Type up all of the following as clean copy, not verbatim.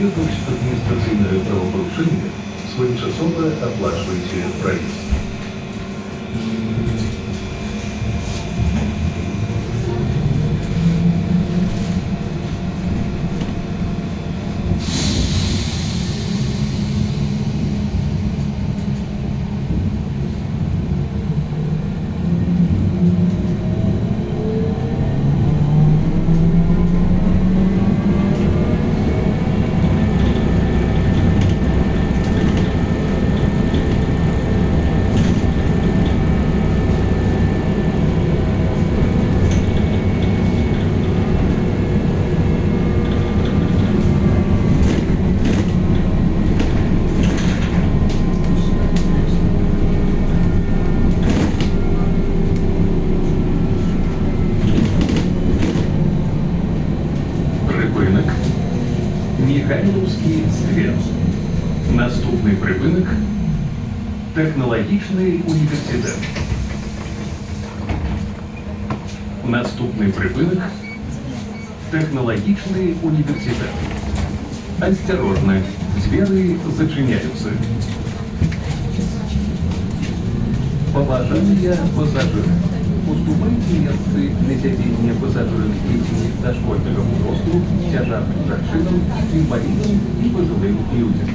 Адміністративне правопорушення своєчасово оплачуйте проїзд. Припинок. Михайлівський сквер. Наступний припинок. Технологічний університет. Наступний припинок. Технологічний університет. Осторожно, двери зачиняются. Поважання пасажирів. Уступайте место для сидения пассажиров с детьми дошкольного возраста, тяжелым женщинам, инвалидам и пожилым людям.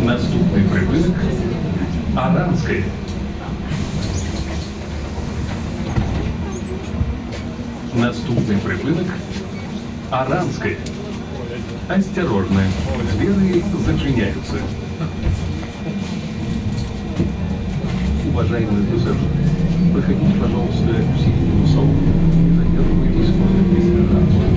Наступний припинок Аранський. Наступний припинок Аранський. Осторожно, двери зачиняются. Уважаемые пассажиры, проходите, пожалуйста, в середину салона. Не задерживайтесь возле транспорта.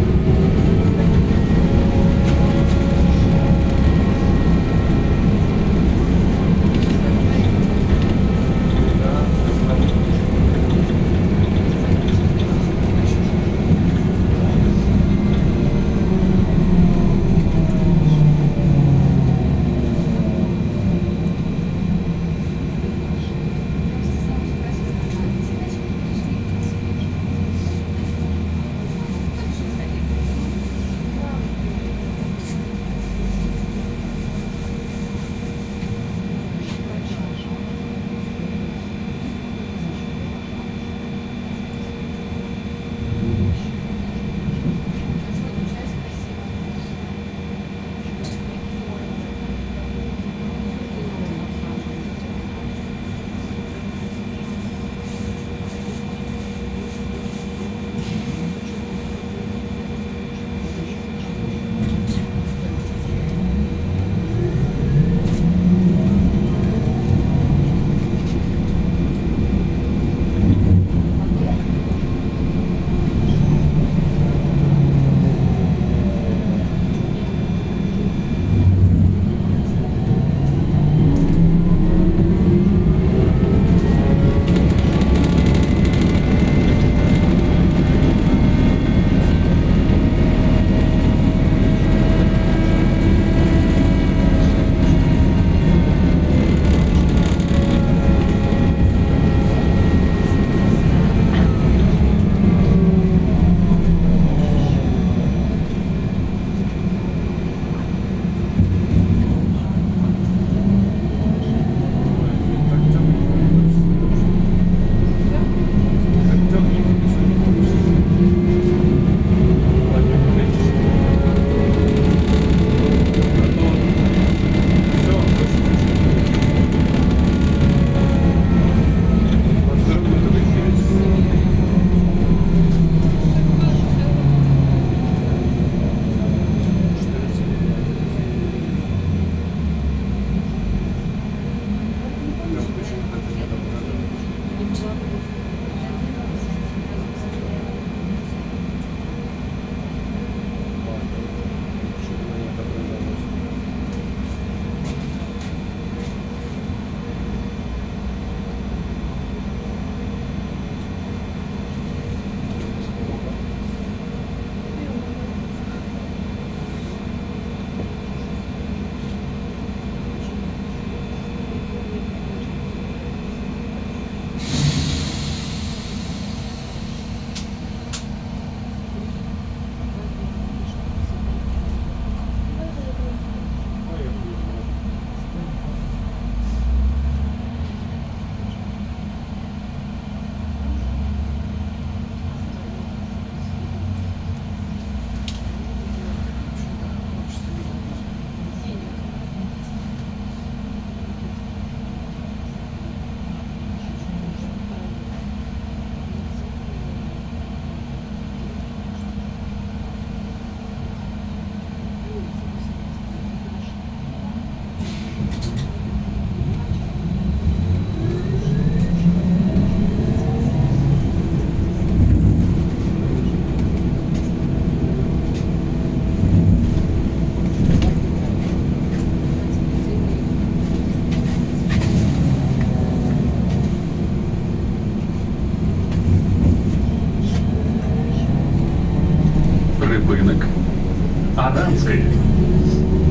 Аранская.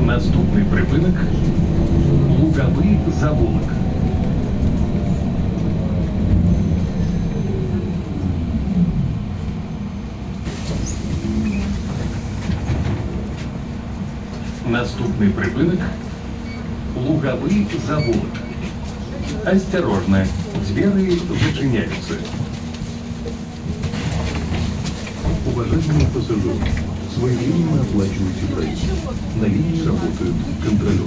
Наступний припинок Луговий завулок. Наступний припинок Луговий завулок. Осторожно, двери зачиняются. Уважаемые пассажиры, своевременно оплачивайте проезд. На линии работают контролеры.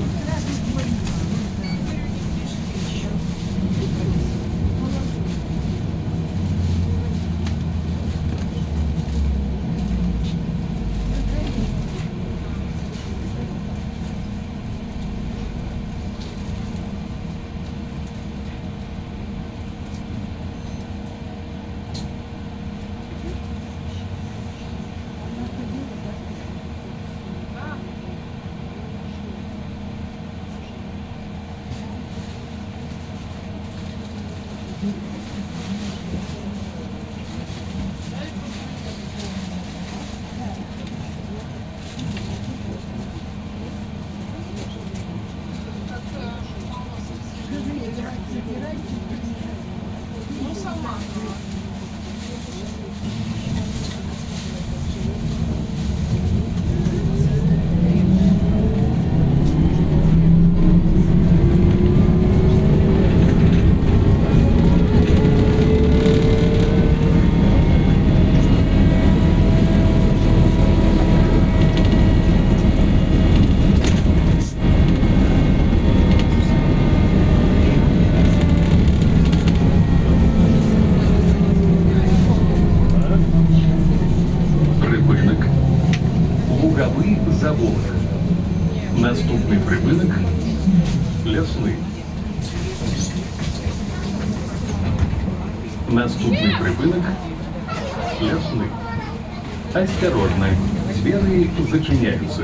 Припинок Луговий завулок. Наступний припинок Лясний. Наступний припинок Лясный. Осторожно, двери зачиняются.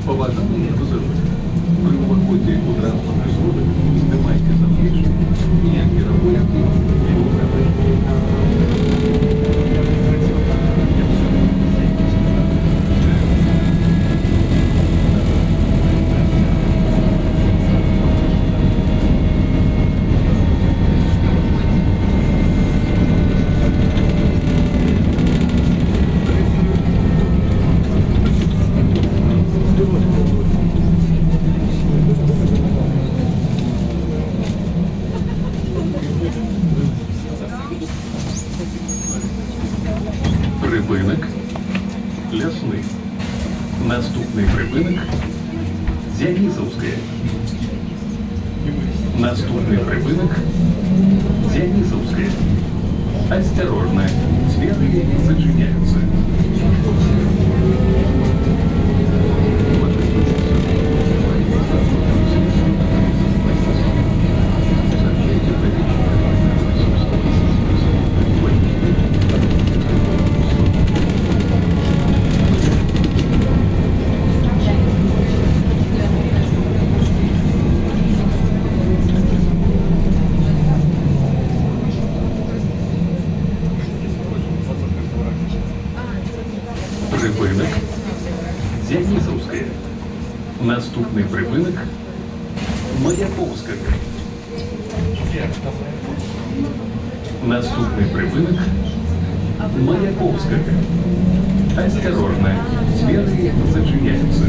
Уважаемые пассажиры, при выходе у транспортных средств снимайте замки и оперируйте его Припинок Лясний. Наступний припинок Діанізовське. Наступний припинок Діанізовське. Осторожно, двери зачиняются. Припинок Діанізовське. Наступний припинок Маяковська. Наступний припинок Маяковська. Осторожно, двери зачиняются.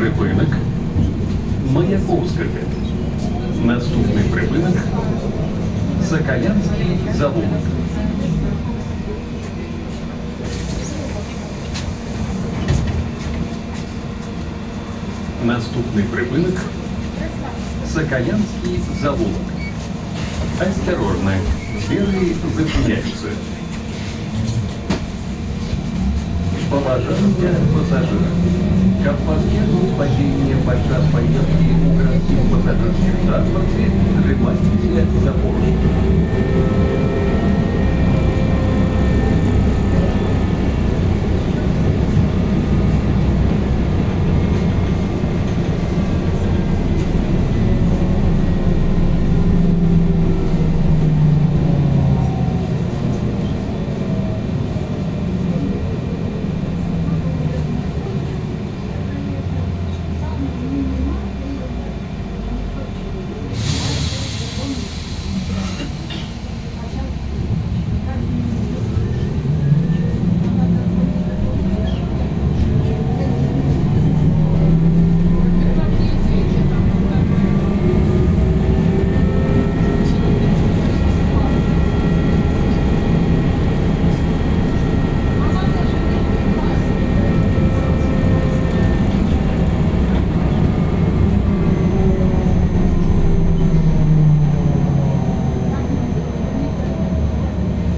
Припинок. Маяковського. Наступний припинок. Соколянський завод. Наступний припинок. Соколянский завод. Осторожно, двери зачиняются. Положение пассажира. Как последует падение под час поездки у городских пассажирских транспорте, тримайтеся за поручень.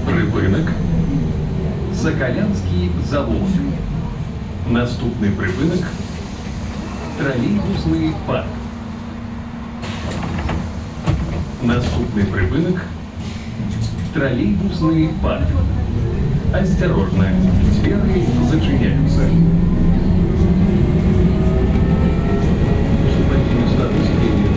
Припинок. Соколянський завод. Наступний припинок. Тролейбусний парк. Наступний припинок. Троллейбусный парк. Осторожно, двери зачиняются. Уступайте места на сиденье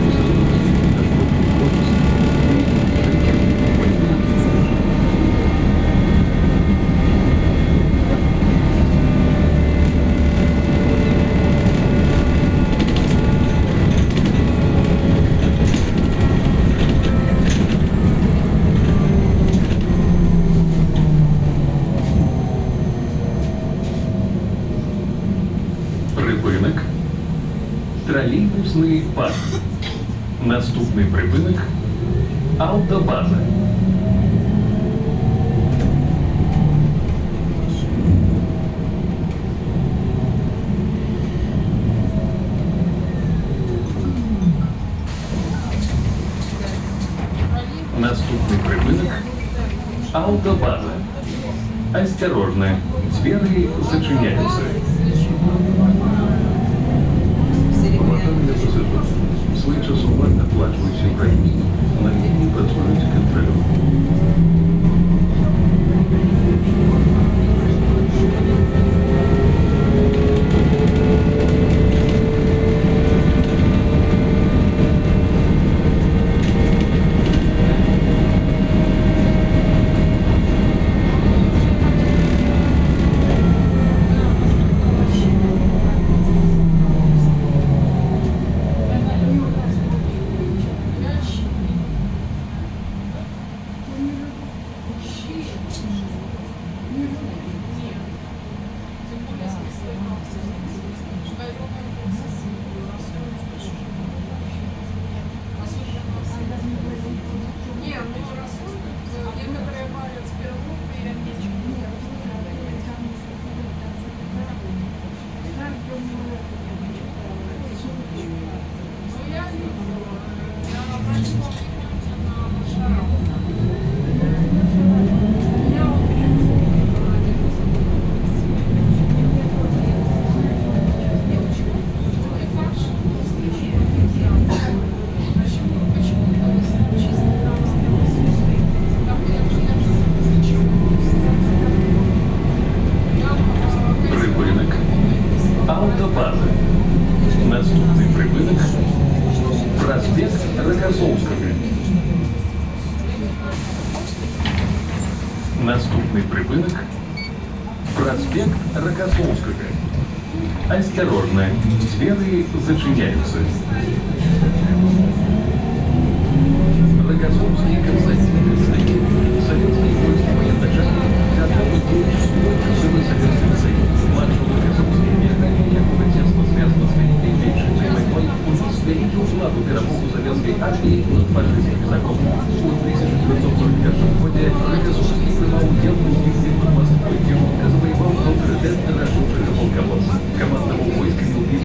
Припинок. Троллейбусный парк. Наступний припинок. Автобаза. Наступний припинок. Автобаза. Осторожно, двери зачиняются. Уважаемые пассажиры, своечасово оплачивайте проезд. На линии працують контролер. Автобаза. Наступний припинок. Проспект Рокоссовського. Наступний припинок. Проспект Рокоссовського. Осторожно, двери зачиняются. Рокоссовский константин.